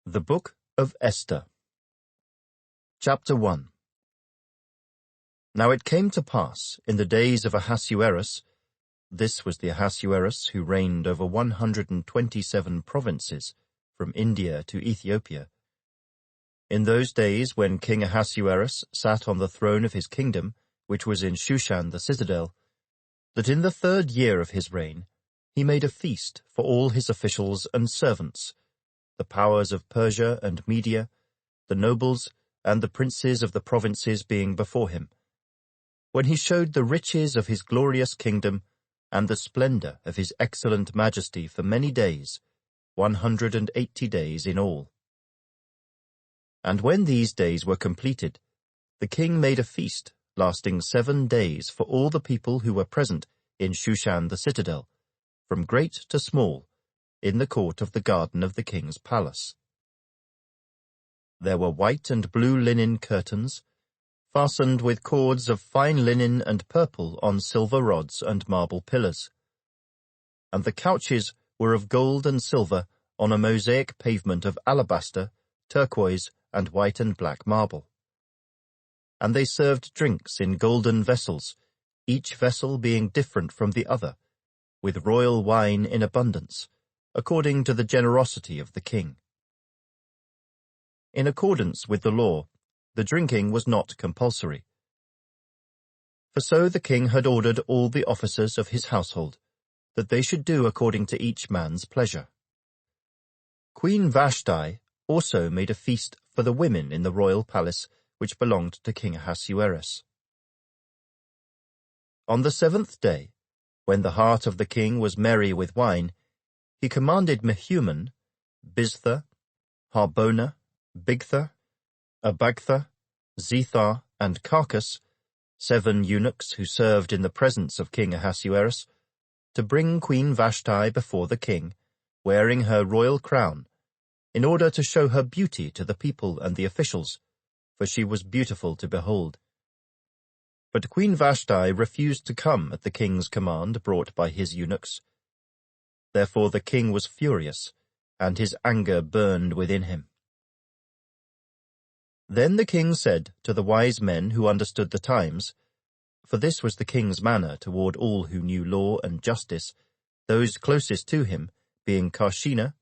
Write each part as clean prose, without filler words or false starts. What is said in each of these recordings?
The Book of Esther. Chapter 1. Now it came to pass, in the days of Ahasuerus, this was the Ahasuerus who reigned over 127 provinces, from India to Ethiopia. In those days when King Ahasuerus sat on the throne of his kingdom, which was in Shushan the citadel, that in the 3rd year of his reign he made a feast for all his officials and servants, the powers of Persia and Media, the nobles and the princes of the provinces being before him, when he showed the riches of his glorious kingdom and the splendor of his excellent majesty for many days, 180 days in all. And when these days were completed, the king made a feast lasting 7 days for all the people who were present in Shushan the citadel, from great to small, in the court of the garden of the king's palace. There were white and blue linen curtains, fastened with cords of fine linen and purple on silver rods and marble pillars. And the couches were of gold and silver on a mosaic pavement of alabaster, turquoise, and white and black marble. And they served drinks in golden vessels, each vessel being different from the other, with royal wine in abundance, according to the generosity of the king. In accordance with the law, the drinking was not compulsory. For so the king had ordered all the officers of his household, that they should do according to each man's pleasure. Queen Vashti also made a feast for the women in the royal palace which belonged to King Ahasuerus. On the 7th day, when the heart of the king was merry with wine, he commanded Mehuman, Biztha, Harbona, Bigtha, Abagtha, Zethar, and Carcas, 7 eunuchs who served in the presence of King Ahasuerus, to bring Queen Vashti before the king, wearing her royal crown, in order to show her beauty to the people and the officials, for she was beautiful to behold. But Queen Vashti refused to come at the king's command brought by his eunuchs. Therefore the king was furious, and his anger burned within him. Then the king said to the wise men who understood the times, for this was the king's manner toward all who knew law and justice, those closest to him being Karshina,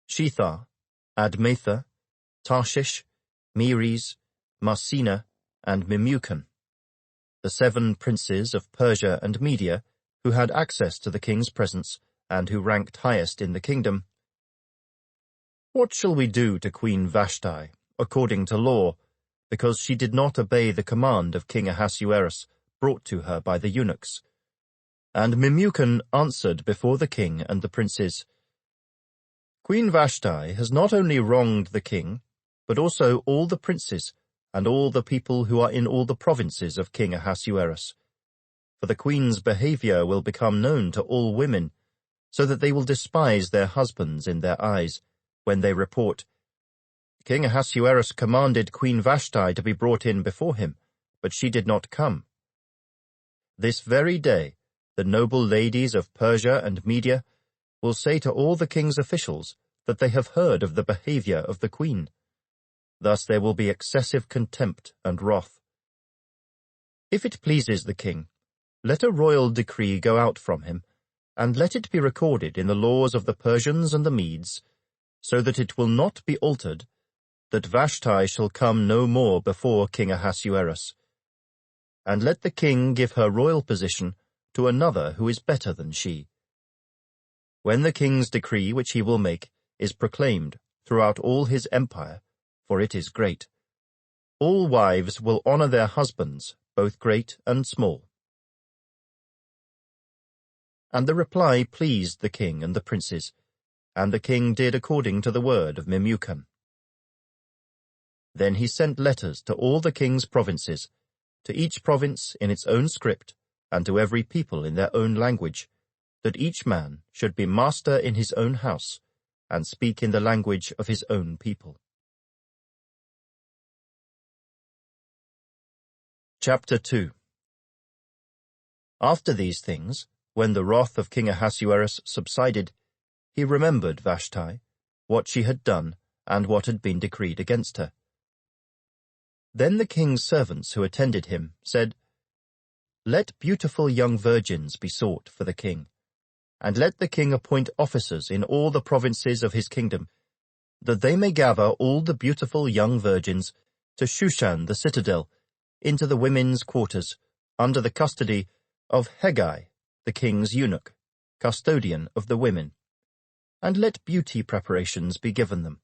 Shethar, Admatha, Tarshish, Meres, Marsina, and Memucan, the 7 princes of Persia and Media, who had access to the king's presence, and who ranked highest in the kingdom. What shall we do to Queen Vashti, according to law, because she did not obey the command of King Ahasuerus, brought to her by the eunuchs? And Memucan answered before the king and the princes, Queen Vashti has not only wronged the king, but also all the princes, and all the people who are in all the provinces of King Ahasuerus. For the queen's behavior will become known to all women, so that they will despise their husbands in their eyes, when they report, King Ahasuerus commanded Queen Vashti to be brought in before him, but she did not come. This very day the noble ladies of Persia and Media will say to all the king's officials that they have heard of the behavior of the queen. Thus there will be excessive contempt and wrath. If it pleases the king, let a royal decree go out from him, and let it be recorded in the laws of the Persians and the Medes, so that it will not be altered, that Vashti shall come no more before King Ahasuerus. And let the king give her royal position to another who is better than she. When the king's decree which he will make is proclaimed throughout all his empire, for it is great, all wives will honor their husbands, both great and small. And the reply pleased the king and the princes, and the king did according to the word of Memucan. Then he sent letters to all the king's provinces, to each province in its own script, and to every people in their own language, that each man should be master in his own house, and speak in the language of his own people. Chapter 2. After these things, when the wrath of King Ahasuerus subsided, he remembered Vashti, what she had done, and what had been decreed against her. Then the king's servants who attended him said, "Let beautiful young virgins be sought for the king, and let the king appoint officers in all the provinces of his kingdom, that they may gather all the beautiful young virgins to Shushan the citadel, into the women's quarters, under the custody of Hegai, the king's eunuch, custodian of the women, and let beauty preparations be given them.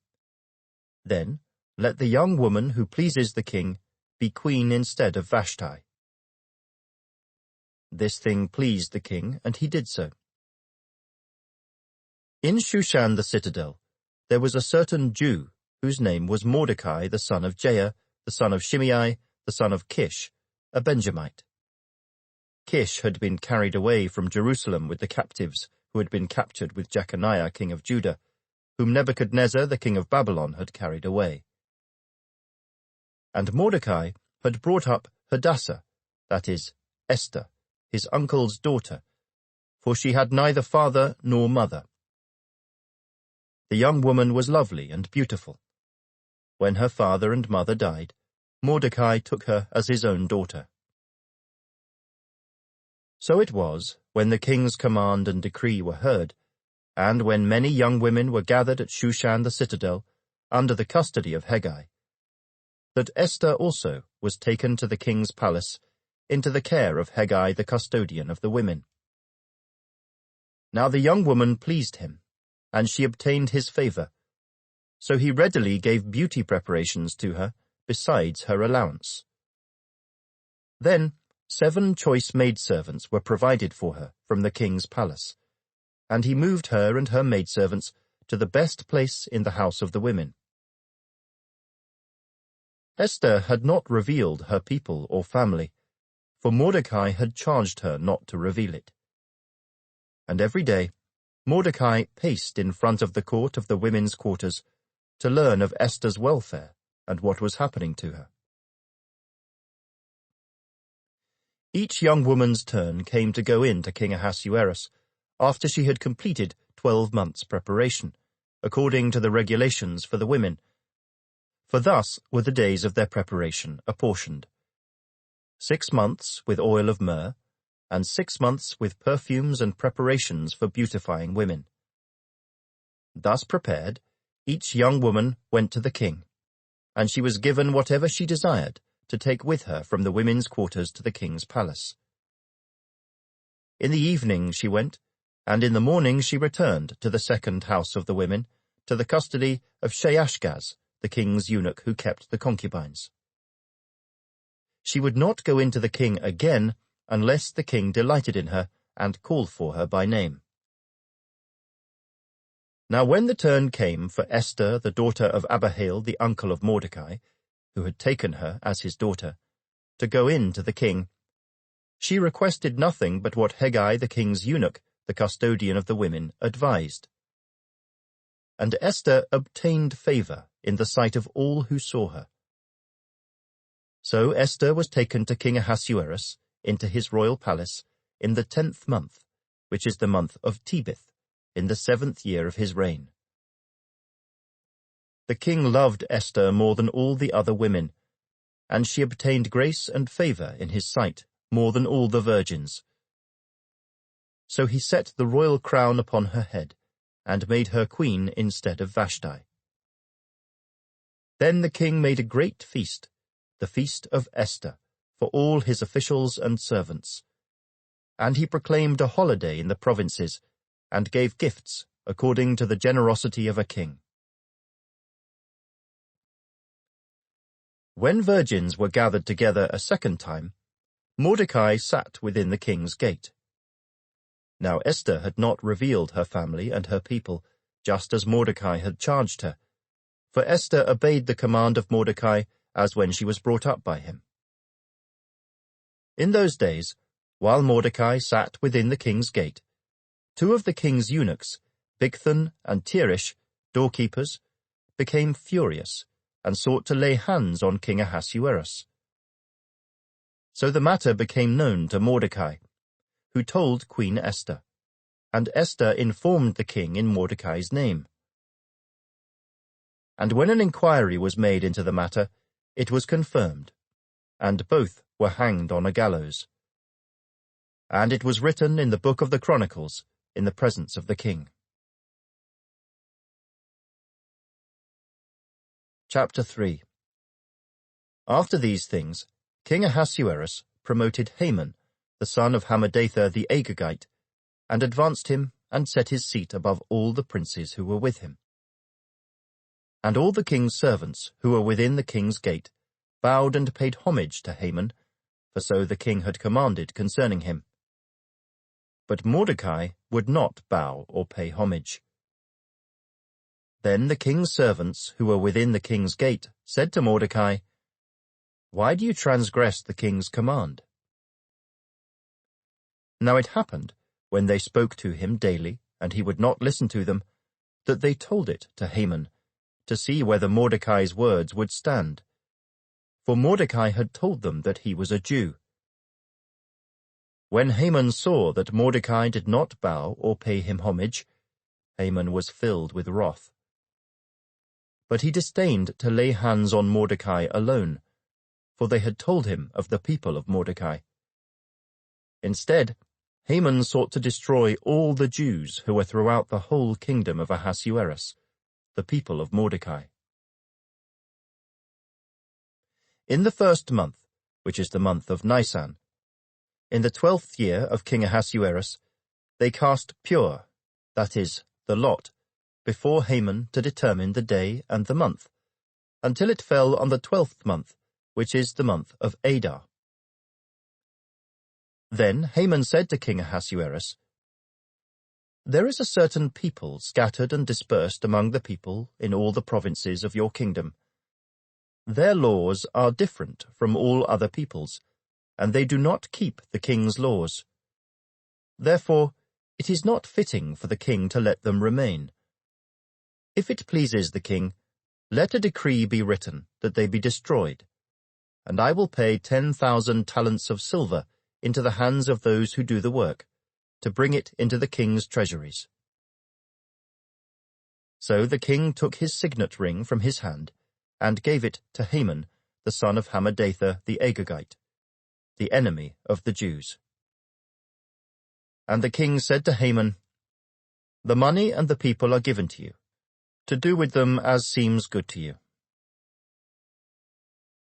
Then let the young woman who pleases the king be queen instead of Vashti." This thing pleased the king, and he did so. In Shushan the citadel there was a certain Jew, whose name was Mordecai the son of Jair, the son of Shimei, the son of Kish, a Benjamite. Kish had been carried away from Jerusalem with the captives who had been captured with Jeconiah king of Judah, whom Nebuchadnezzar the king of Babylon had carried away. And Mordecai had brought up Hadassah, that is, Esther, his uncle's daughter, for she had neither father nor mother. The young woman was lovely and beautiful. When her father and mother died, Mordecai took her as his own daughter. So it was, when the king's command and decree were heard, and when many young women were gathered at Shushan the citadel, under the custody of Hegai, that Esther also was taken to the king's palace, into the care of Hegai the custodian of the women. Now the young woman pleased him, and she obtained his favor, so he readily gave beauty preparations to her, besides her allowance. Then 7 choice maidservants were provided for her from the king's palace, and he moved her and her maidservants to the best place in the house of the women. Esther had not revealed her people or family, for Mordecai had charged her not to reveal it. And every day Mordecai paced in front of the court of the women's quarters to learn of Esther's welfare and what was happening to her. Each young woman's turn came to go in to King Ahasuerus after she had completed 12 months' preparation, according to the regulations for the women, for thus were the days of their preparation apportioned: 6 months with oil of myrrh, and 6 months with perfumes and preparations for beautifying women. Thus prepared, each young woman went to the king, and she was given whatever she desired to take with her from the women's quarters to the king's palace. In the evening she went, and in the morning she returned to the second house of the women, to the custody of Sheashgaz, the king's eunuch who kept the concubines. She would not go in to the king again unless the king delighted in her and called for her by name. Now when the turn came for Esther, the daughter of Abihail, the uncle of Mordecai, who had taken her as his daughter, to go in to the king, she requested nothing but what Hegai, the king's eunuch, the custodian of the women, advised. And Esther obtained favor in the sight of all who saw her. So Esther was taken to King Ahasuerus into his royal palace in the 10th month, which is the month of Tebeth, in the 7th year of his reign. The king loved Esther more than all the other women, and she obtained grace and favor in his sight more than all the virgins. So he set the royal crown upon her head, and made her queen instead of Vashti. Then the king made a great feast, the feast of Esther, for all his officials and servants. And he proclaimed a holiday in the provinces, and gave gifts according to the generosity of a king. When virgins were gathered together a second time, Mordecai sat within the king's gate. Now Esther had not revealed her family and her people, just as Mordecai had charged her, for Esther obeyed the command of Mordecai as when she was brought up by him. In those days, while Mordecai sat within the king's gate, 2 of the king's eunuchs, Bigthan and Teresh, doorkeepers, became furious and sought to lay hands on King Ahasuerus. So the matter became known to Mordecai, who told Queen Esther, and Esther informed the king in Mordecai's name. And when an inquiry was made into the matter, it was confirmed, and both were hanged on a gallows. And it was written in the book of the Chronicles, in the presence of the king. Chapter 3. After these things, King Ahasuerus promoted Haman, the son of Hammedatha the Agagite, and advanced him and set his seat above all the princes who were with him. And all the king's servants who were within the king's gate bowed and paid homage to Haman, for so the king had commanded concerning him. But Mordecai would not bow or pay homage. Then the king's servants who were within the king's gate said to Mordecai, "Why do you transgress the king's command?" Now it happened, when they spoke to him daily, and he would not listen to them, that they told it to Haman, to see whether Mordecai's words would stand. For Mordecai had told them that he was a Jew. When Haman saw that Mordecai did not bow or pay him homage, Haman was filled with wrath. But he disdained to lay hands on Mordecai alone, for they had told him of the people of Mordecai. Instead, Haman sought to destroy all the Jews who were throughout the whole kingdom of Ahasuerus, the people of Mordecai. In the 1st month, which is the month of Nisan, in the 12th year of King Ahasuerus, they cast pur, that is, the lot, before Haman to determine the day and the month, until it fell on the 12th month, which is the month of Adar. Then Haman said to King Ahasuerus, "There is a certain people scattered and dispersed among the people in all the provinces of your kingdom. Their laws are different from all other peoples, and they do not keep the king's laws. Therefore, it is not fitting for the king to let them remain. If it pleases the king, let a decree be written that they be destroyed, and I will pay 10,000 talents of silver into the hands of those who do the work, to bring it into the king's treasuries." So the king took his signet ring from his hand, and gave it to Haman, the son of Hammedatha the Agagite, the enemy of the Jews. And the king said to Haman, "The money and the people are given to you, to do with them as seems good to you."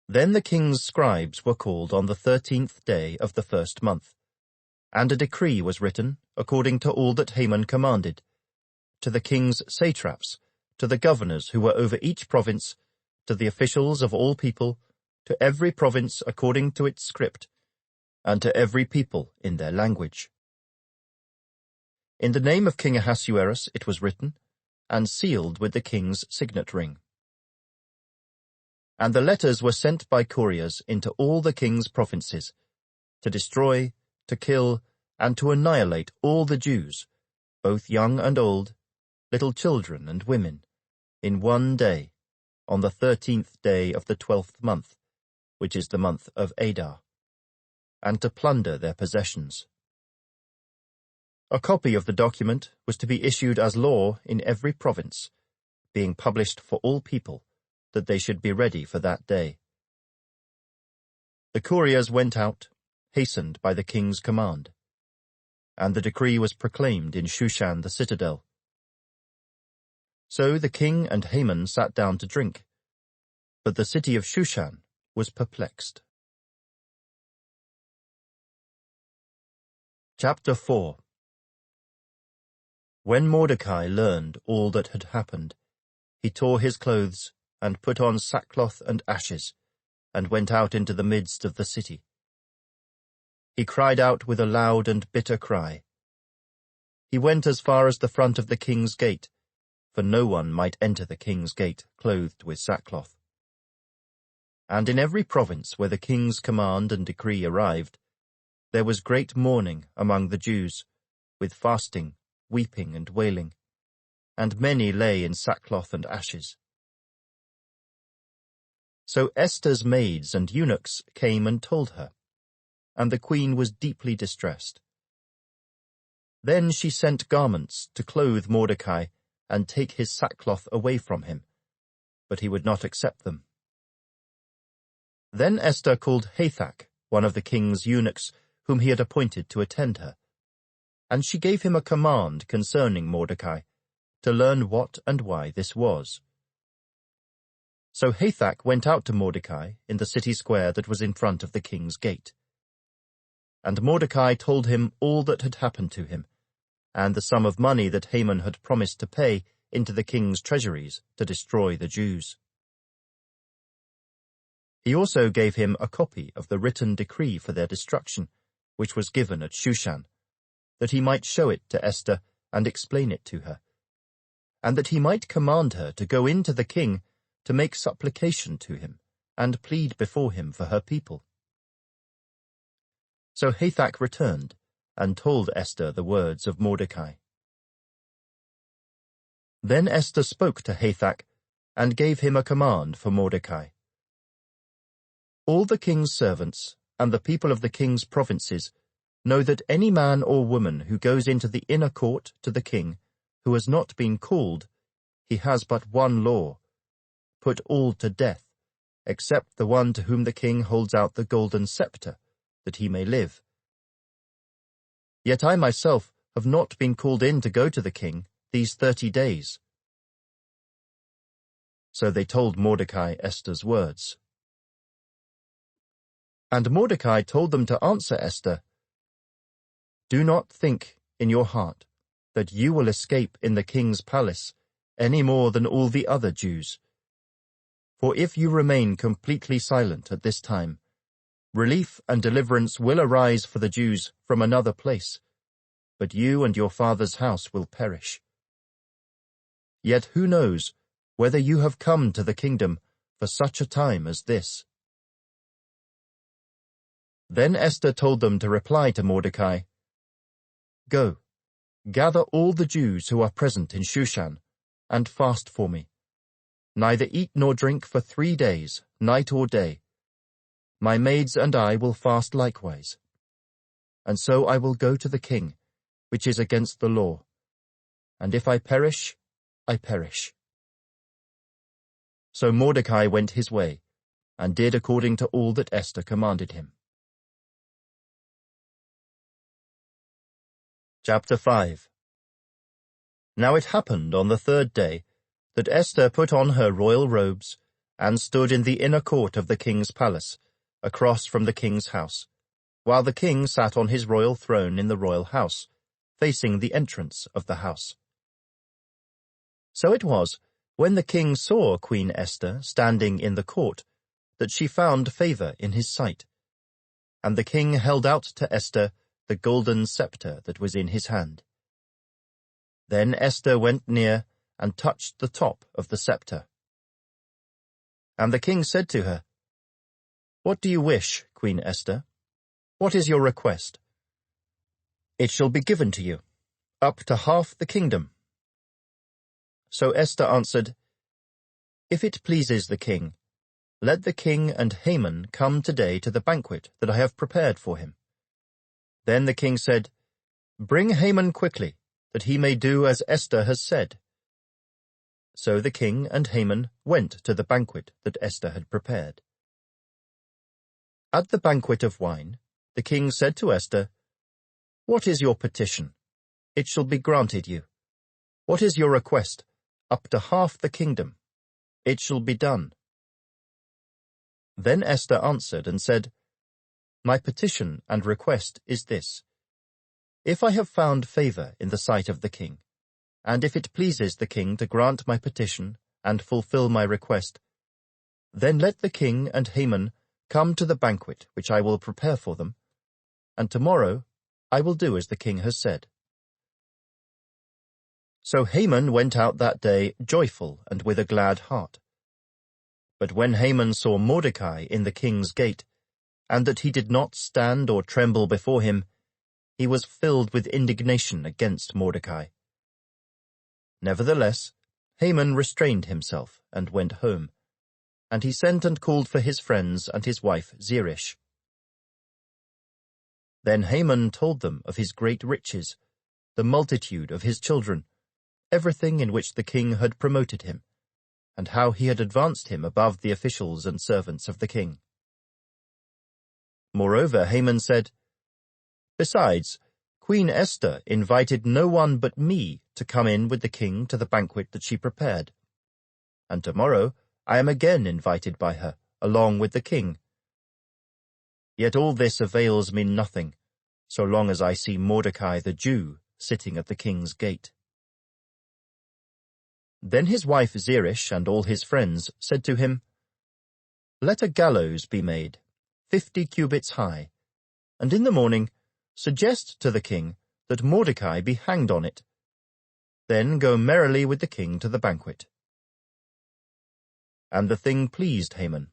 Then the king's scribes were called on the 13th day of the 1st month, and a decree was written, according to all that Haman commanded, to the king's satraps, to the governors who were over each province, to the officials of all people, to every province according to its script, and to every people in their language. In the name of King Ahasuerus it was written, and sealed with the king's signet ring. And the letters were sent by couriers into all the king's provinces, to destroy, to kill, and to annihilate all the Jews, both young and old, little children and women, in one day, on the 13th day of the 12th month, which is the month of Adar, and to plunder their possessions. A copy of the document was to be issued as law in every province, being published for all people, that they should be ready for that day. The couriers went out, hastened by the king's command, and the decree was proclaimed in Shushan the citadel. So the king and Haman sat down to drink, but the city of Shushan was perplexed. Chapter 4. When Mordecai learned all that had happened, he tore his clothes, and put on sackcloth and ashes, and went out into the midst of the city. He cried out with a loud and bitter cry. He went as far as the front of the king's gate, for no one might enter the king's gate clothed with sackcloth. And in every province where the king's command and decree arrived, there was great mourning among the Jews, with fasting, weeping, and wailing, and many lay in sackcloth and ashes. So Esther's maids and eunuchs came and told her, and the queen was deeply distressed. Then she sent garments to clothe Mordecai and take his sackcloth away from him, but he would not accept them. Then Esther called Hathach, one of the king's eunuchs, whom he had appointed to attend her, and she gave him a command concerning Mordecai, to learn what and why this was. So Hathach went out to Mordecai in the city square that was in front of the king's gate. And Mordecai told him all that had happened to him, and the sum of money that Haman had promised to pay into the king's treasuries to destroy the Jews. He also gave him a copy of the written decree for their destruction, which was given at Shushan, that he might show it to Esther and explain it to her, and that he might command her to go in to the king to make supplication to him and plead before him for her people. So Hathach returned and told Esther the words of Mordecai. Then Esther spoke to Hathach and gave him a command for Mordecai. All the king's servants and the people of the king's provinces know that any man or woman who goes into the inner court to the king, who has not been called, he has but one law: put all to death, except the one to whom the king holds out the golden scepter, that he may live. Yet I myself have not been called in to go to the king these 30 days. So they told Mordecai Esther's words. And Mordecai told them to answer Esther, "Do not think in your heart that you will escape in the king's palace any more than all the other Jews. For if you remain completely silent at this time, relief and deliverance will arise for the Jews from another place, but you and your father's house will perish. Yet who knows whether you have come to the kingdom for such a time as this?" Then Esther told them to reply to Mordecai, "Go, gather all the Jews who are present in Shushan, and fast for me. Neither eat nor drink for 3 days, night or day. My maids and I will fast likewise. And so I will go to the king, which is against the law. And if I perish, I perish." So Mordecai went his way, and did according to all that Esther commanded him. Chapter 5. Now it happened on the 3rd day that Esther put on her royal robes and stood in the inner court of the king's palace, across from the king's house, while the king sat on his royal throne in the royal house, facing the entrance of the house. So it was, when the king saw Queen Esther standing in the court, that she found favor in his sight. And the king held out to Esther the golden scepter that was in his hand. Then Esther went near and touched the top of the scepter. And the king said to her, "What do you wish, Queen Esther? What is your request?" "It shall be given to you, up to half the kingdom." So Esther answered, "If it pleases the king, let the king and Haman come today to the banquet that I have prepared for him." Then the king said, "Bring Haman quickly, that he may do as Esther has said." So the king and Haman went to the banquet that Esther had prepared. At the banquet of wine, the king said to Esther, "What is your petition? It shall be granted you. What is your request? Up to half the kingdom. It shall be done." Then Esther answered and said, "My petition and request is this: if I have found favor in the sight of the king, and if it pleases the king to grant my petition and fulfill my request, then let the king and Haman come to the banquet which I will prepare for them, and tomorrow I will do as the king has said." So Haman went out that day joyful and with a glad heart. But when Haman saw Mordecai in the king's gate, and that he did not stand or tremble before him, he was filled with indignation against Mordecai. Nevertheless, Haman restrained himself and went home, and he sent and called for his friends and his wife Zeresh. Then Haman told them of his great riches, the multitude of his children, everything in which the king had promoted him, and how he had advanced him above the officials and servants of the king. Moreover, Haman said, "Besides, Queen Esther invited no one but me to come in with the king to the banquet that she prepared. And tomorrow I am again invited by her, along with the king. Yet all this avails me nothing, so long as I see Mordecai the Jew sitting at the king's gate." Then his wife Zeresh and all his friends said to him, "Let a gallows be made, 50 cubits high, and in the morning suggest to the king that Mordecai be hanged on it. Then go merrily with the king to the banquet." And the thing pleased Haman,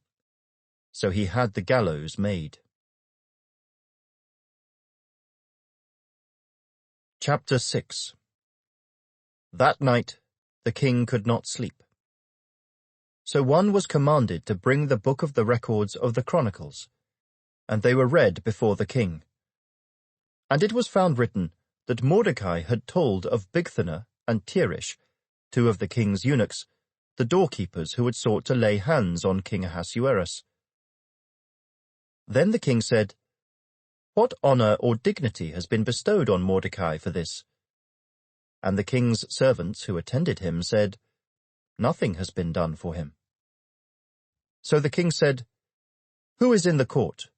so he had the gallows made. Chapter 6. That night the king could not sleep. So one was commanded to bring the book of the records of the Chronicles, and they were read before the king. And it was found written that Mordecai had told of Bigthana and Teresh, two of the king's eunuchs, the doorkeepers who had sought to lay hands on King Ahasuerus. Then the king said, "What honor or dignity has been bestowed on Mordecai for this?" And the king's servants who attended him said, "Nothing has been done for him." So the king said, "Who is in the court?"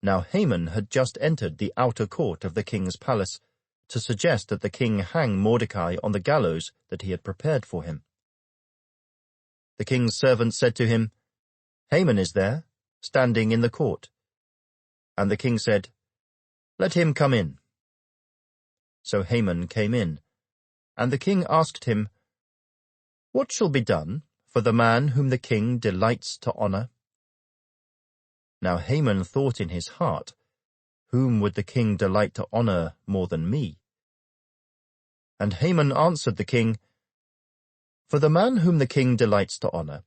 Now Haman had just entered the outer court of the king's palace to suggest that the king hang Mordecai on the gallows that he had prepared for him. The king's servant said to him, "Haman is there, standing in the court." And the king said, "Let him come in." So Haman came in, and the king asked him, "What shall be done for the man whom the king delights to honor?" Now Haman thought in his heart, "Whom would the king delight to honor more than me?" And Haman answered the king, "For the man whom the king delights to honor,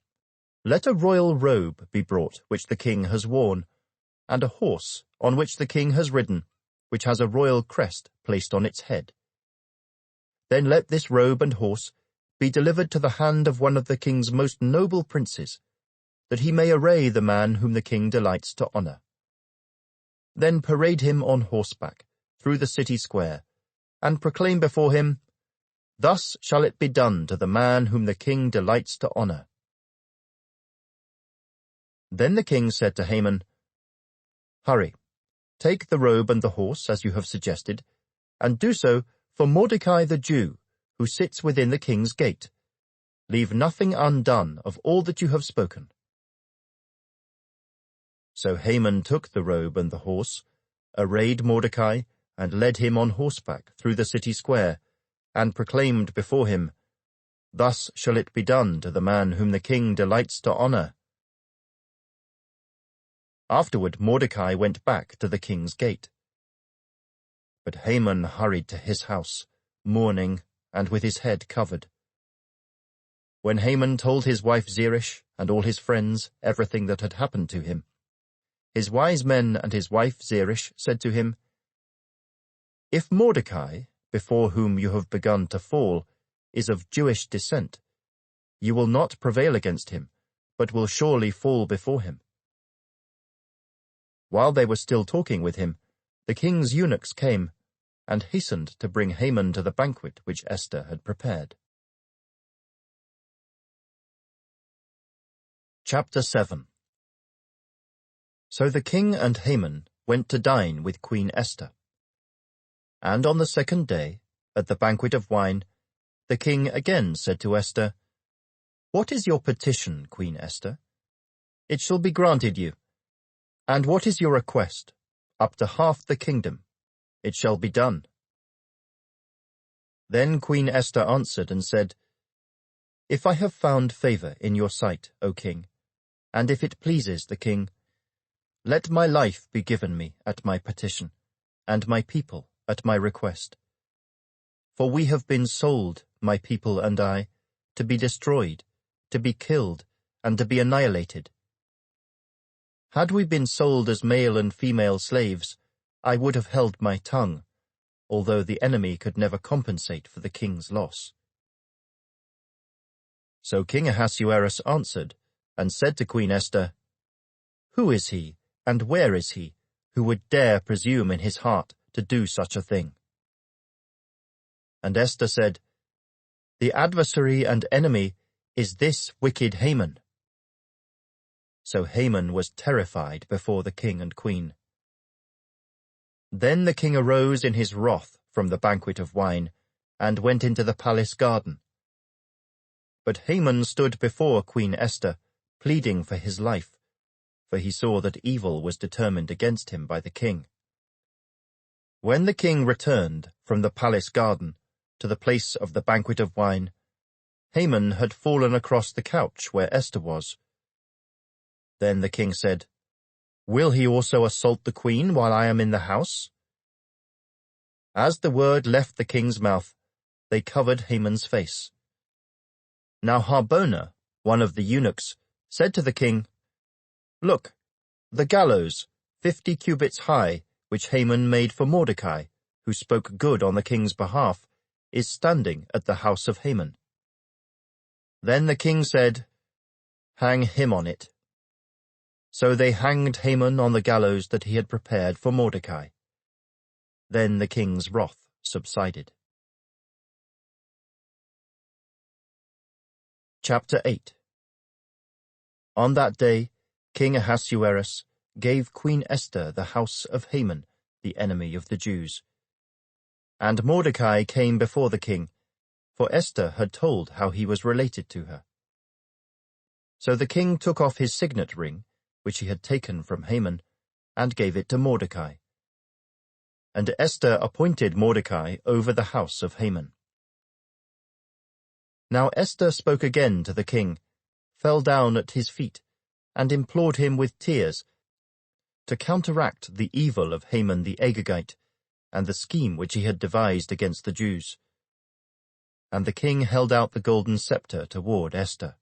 let a royal robe be brought which the king has worn, and a horse on which the king has ridden, which has a royal crest placed on its head. Then let this robe and horse be delivered to the hand of one of the king's most noble princes, that he may array the man whom the king delights to honor. Then parade him on horseback through the city square, and proclaim before him, 'Thus shall it be done to the man whom the king delights to honor.'" Then the king said to Haman, "Hurry, take the robe and the horse, as you have suggested, and do so for Mordecai the Jew, who sits within the king's gate. Leave nothing undone of all that you have spoken." So Haman took the robe and the horse, arrayed Mordecai, and led him on horseback through the city square, and proclaimed before him, "Thus shall it be done to the man whom the king delights to honor." Afterward Mordecai went back to the king's gate. But Haman hurried to his house, mourning and with his head covered. When Haman told his wife Zeresh and all his friends everything that had happened to him, his wise men and his wife Zeresh said to him, "If Mordecai, before whom you have begun to fall, is of Jewish descent, you will not prevail against him, but will surely fall before him." While they were still talking with him, the king's eunuchs came, and hastened to bring Haman to the banquet which Esther had prepared. Chapter 7. So the king and Haman went to dine with Queen Esther. And on the second day, at the banquet of wine, the king again said to Esther, "What is your petition, Queen Esther? It shall be granted you. And what is your request? Up to half the kingdom. It shall be done." Then Queen Esther answered and said, "If I have found favor in your sight, O king, and if it pleases the king, let my life be given me at my petition, and my people at my request. For we have been sold, my people and I, to be destroyed, to be killed, and to be annihilated. Had we been sold as male and female slaves, I would have held my tongue, although the enemy could never compensate for the king's loss." So King Ahasuerus answered, and said to Queen Esther, "Who is he, and where is he, who would dare presume in his heart to do such a thing?" And Esther said, "The adversary and enemy is this wicked Haman." So Haman was terrified before the king and queen. Then the king arose in his wrath from the banquet of wine, and went into the palace garden. But Haman stood before Queen Esther, pleading for his life, for he saw that evil was determined against him by the king. When the king returned from the palace garden to the place of the banquet of wine, Haman had fallen across the couch where Esther was. Then the king said, "Will he also assault the queen while I am in the house?" As the word left the king's mouth, they covered Haman's face. Now Harbona, one of the eunuchs, said to the king, "Look, the gallows, 50 cubits high, which Haman made for Mordecai, who spoke good on the king's behalf, is standing at the house of Haman." Then the king said, "Hang him on it." So they hanged Haman on the gallows that he had prepared for Mordecai. Then the king's wrath subsided. Chapter 8. On that day, King Ahasuerus gave Queen Esther the house of Haman, the enemy of the Jews. And Mordecai came before the king, for Esther had told how he was related to her. So the king took off his signet ring, which he had taken from Haman, and gave it to Mordecai. And Esther appointed Mordecai over the house of Haman. Now Esther spoke again to the king, fell down at his feet, and implored him with tears to counteract the evil of Haman the Agagite, and the scheme which he had devised against the Jews. And the king held out the golden scepter toward Esther.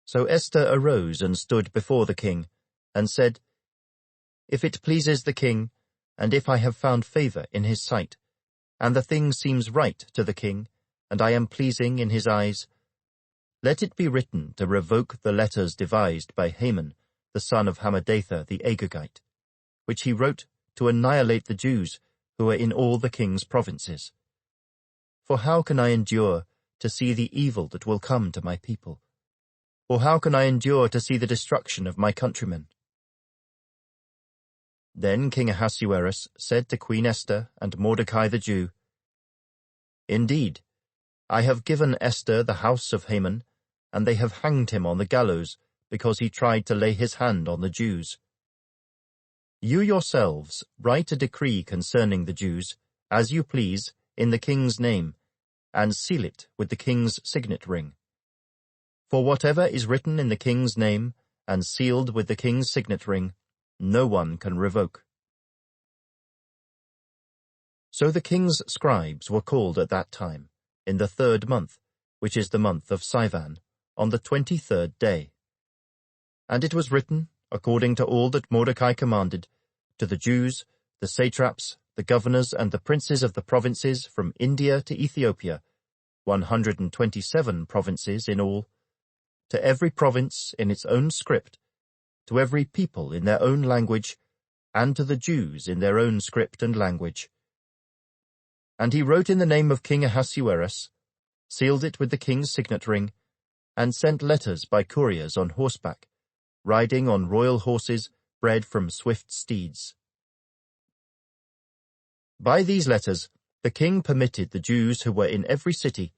So Esther arose and stood before the king, and said, "If it pleases the king, and if I have found favor in his sight, and the thing seems right to the king, and I am pleasing in his eyes, let it be written to revoke the letters devised by Haman, the son of Hammedatha the Agagite, which he wrote to annihilate the Jews who are in all the king's provinces. For how can I endure to see the evil that will come to my people? Or how can I endure to see the destruction of my countrymen?" Then King Ahasuerus said to Queen Esther and Mordecai the Jew, "Indeed, I have given Esther the house of Haman, and they have hanged him on the gallows, because he tried to lay his hand on the Jews. You yourselves write a decree concerning the Jews, as you please, in the king's name, and seal it with the king's signet ring. For whatever is written in the king's name, and sealed with the king's signet ring, no one can revoke." So the king's scribes were called at that time, in the 3rd month, which is the month of Sivan, on the 23rd day. And it was written, according to all that Mordecai commanded, to the Jews, the satraps, the governors, and the princes of the provinces from India to Ethiopia, 127 provinces in all, to every province in its own script, to every people in their own language, and to the Jews in their own script and language. And he wrote in the name of King Ahasuerus, sealed it with the king's signet ring, and sent letters by couriers on horseback, riding on royal horses bred from swift steeds. By these letters the king permitted the Jews who were in every city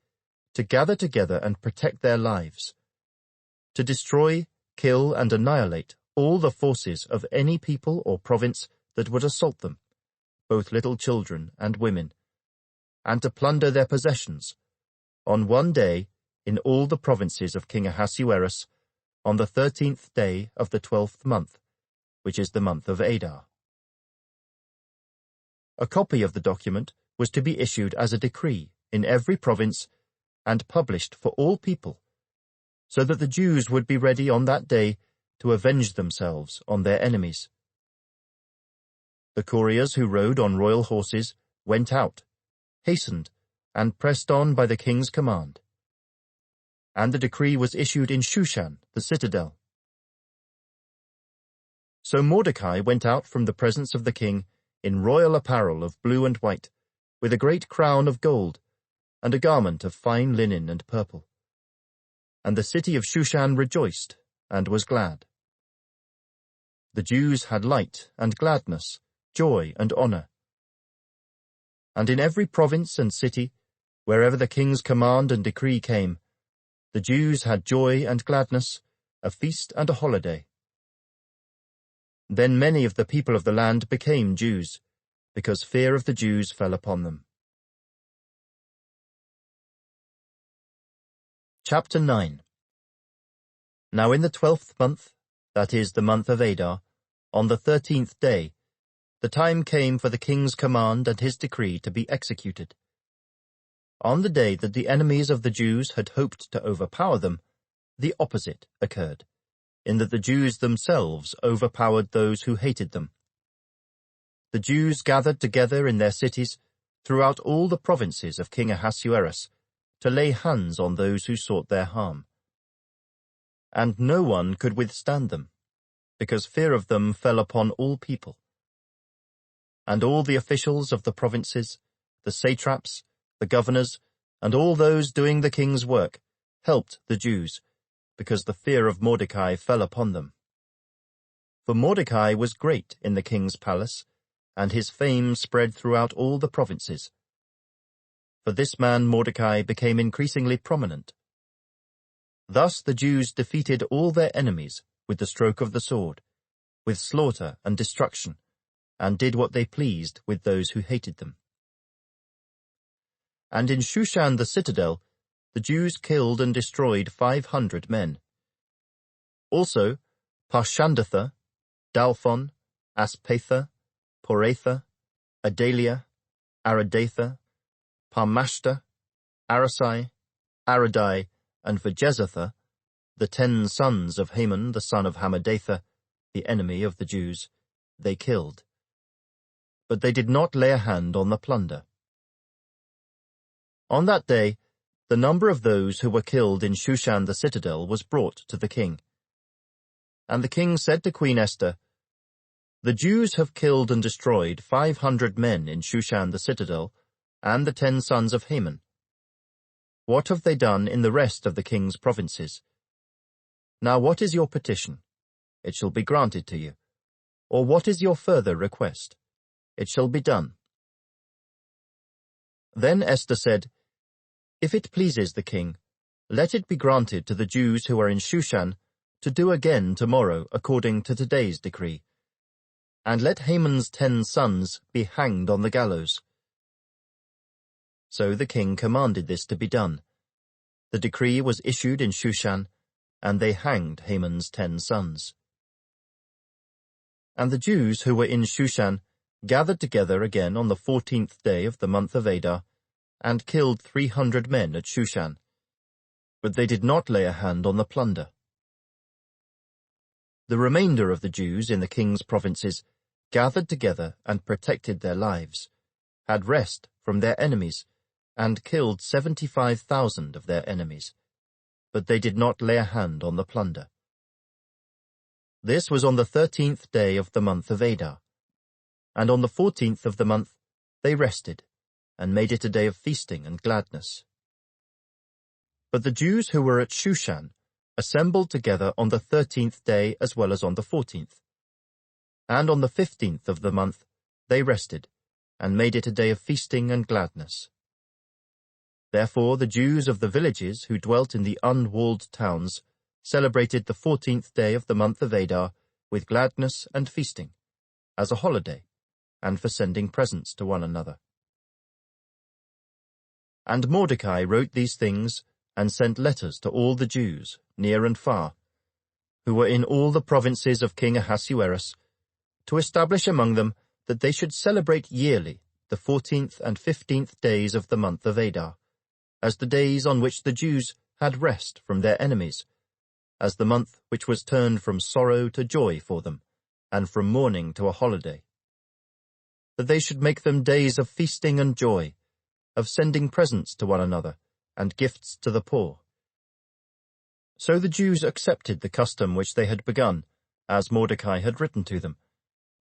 to gather together and protect their lives, to destroy, kill, and annihilate all the forces of any people or province that would assault them, both little children and women, and to plunder their possessions, on one day in all the provinces of King Ahasuerus, on the 13th day of the 12th month, which is the month of Adar. A copy of the document was to be issued as a decree in every province and published for all people, so that the Jews would be ready on that day to avenge themselves on their enemies. The couriers who rode on royal horses went out, hastened, and pressed on by the king's command. and the decree was issued in Shushan, the citadel. So Mordecai went out from the presence of the king in royal apparel of blue and white, with a great crown of gold, and a garment of fine linen and purple. And the city of Shushan rejoiced, and was glad. The Jews had light and gladness, joy and honor. And in every province and city, wherever the king's command and decree came, the Jews had joy and gladness, a feast and a holiday. Then many of the people of the land became Jews, because fear of the Jews fell upon them. Chapter 9. Now in the 12th month, that is the month of Adar, on the 13th day, the time came for the king's command and his decree to be executed. On the day that the enemies of the Jews had hoped to overpower them, the opposite occurred, in that the Jews themselves overpowered those who hated them. The Jews gathered together in their cities throughout all the provinces of King Ahasuerus to lay hands on those who sought their harm. And no one could withstand them, because fear of them fell upon all people. And all the officials of the provinces, the satraps, the governors, and all those doing the king's work, helped the Jews, because the fear of Mordecai fell upon them. For Mordecai was great in the king's palace, and his fame spread throughout all the provinces. For this man Mordecai became increasingly prominent. Thus the Jews defeated all their enemies with the stroke of the sword, with slaughter and destruction, and did what they pleased with those who hated them. And in Shushan the citadel, the Jews killed and destroyed 500 men. Also, Parshandatha, Dalphon, Aspatha, Poratha, Adalia, Aradatha, Parmashta, Arasai, Aradai, and Vajezatha, the 10 sons of Haman the son of Hammedatha, the enemy of the Jews, they killed. But they did not lay a hand on the plunder. On that day, the number of those who were killed in Shushan the citadel was brought to the king. And the king said to Queen Esther, "The Jews have killed and destroyed 500 men in Shushan the citadel, and the 10 sons of Haman. What have they done in the rest of the king's provinces? Now what is your petition? It shall be granted to you. Or what is your further request? It shall be done." Then Esther said, "If it pleases the king, let it be granted to the Jews who are in Shushan to do again tomorrow according to today's decree. And let Haman's 10 sons be hanged on the gallows." So the king commanded this to be done. The decree was issued in Shushan, and they hanged Haman's 10 sons. And the Jews who were in Shushan gathered together again on the 14th day of the month of Adar, and killed 300 men at Shushan. But they did not lay a hand on the plunder. The remainder of the Jews in the king's provinces gathered together and protected their lives, had rest from their enemies, and killed 75,000 of their enemies. But they did not lay a hand on the plunder. This was on the 13th day of the month of Adar. And on the 14th of the month they rested, and made it a day of feasting and gladness. But the Jews who were at Shushan assembled together on the 13th day as well as on the 14th. And on the 15th of the month they rested, and made it a day of feasting and gladness. Therefore the Jews of the villages who dwelt in the unwalled towns celebrated the 14th day of the month of Adar with gladness and feasting, as a holiday, and for sending presents to one another. And Mordecai wrote these things and sent letters to all the Jews, near and far, who were in all the provinces of King Ahasuerus, to establish among them that they should celebrate yearly the 14th and 15th days of the month of Adar, as the days on which the Jews had rest from their enemies, as the month which was turned from sorrow to joy for them, and from mourning to a holiday. That they should make them days of feasting and joy, of sending presents to one another, and gifts to the poor, So the Jews accepted the custom which they had begun, as Mordecai had written to them,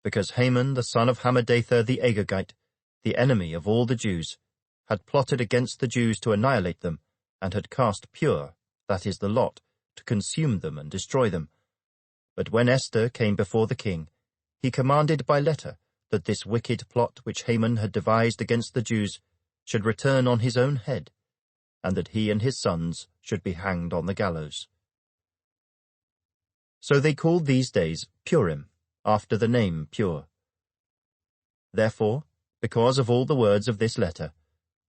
because Haman the son of Hammedatha the Agagite, the enemy of all the Jews, had plotted against the Jews to annihilate them, and had cast Pur, that is the lot, to consume them and destroy them. But when Esther came before the king, he commanded by letter that this wicked plot which Haman had devised against the Jews should return on his own head, and that he and his sons should be hanged on the gallows. So they called these days Purim, after the name Pur. Therefore, because of all the words of this letter,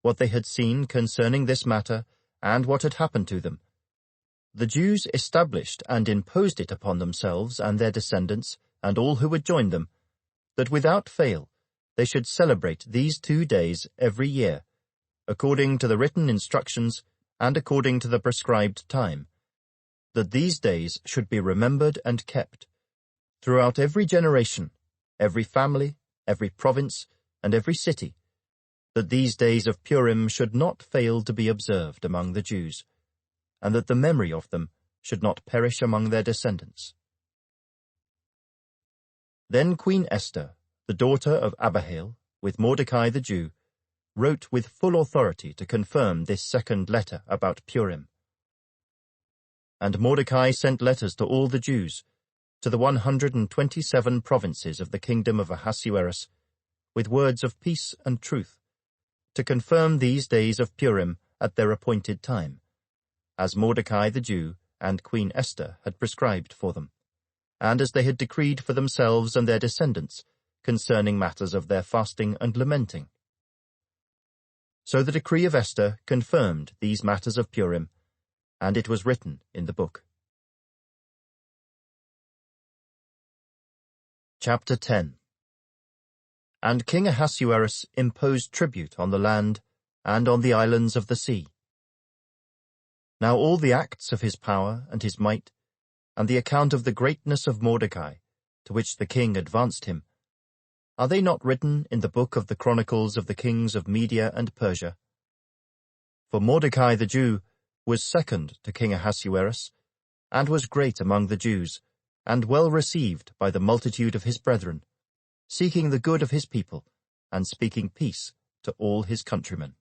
what they had seen concerning this matter, and what had happened to them, the Jews established and imposed it upon themselves and their descendants, and all who would join them, that without fail they should celebrate these 2 days every year, according to the written instructions and according to the prescribed time, that these days should be remembered and kept, throughout every generation, every family, every province, and every city, that these days of Purim should not fail to be observed among the Jews, and that the memory of them should not perish among their descendants. Then Queen Esther, the daughter of Abihail, with Mordecai the Jew, wrote with full authority to confirm this second letter about Purim. And Mordecai sent letters to all the Jews, to the 127 provinces of the kingdom of Ahasuerus, with words of peace and truth, to confirm these days of Purim at their appointed time, as Mordecai the Jew and Queen Esther had prescribed for them, and as they had decreed for themselves and their descendants concerning matters of their fasting and lamenting. So the decree of Esther confirmed these matters of Purim, and it was written in the book. Chapter 10. And King Ahasuerus imposed tribute on the land and on the islands of the sea. Now all the acts of his power and his might, and the account of the greatness of Mordecai, to which the king advanced him, are they not written in the book of the chronicles of the kings of Media and Persia? For Mordecai the Jew was second to King Ahasuerus, and was great among the Jews, and well received by the multitude of his brethren, seeking the good of his people, and speaking peace to all his countrymen.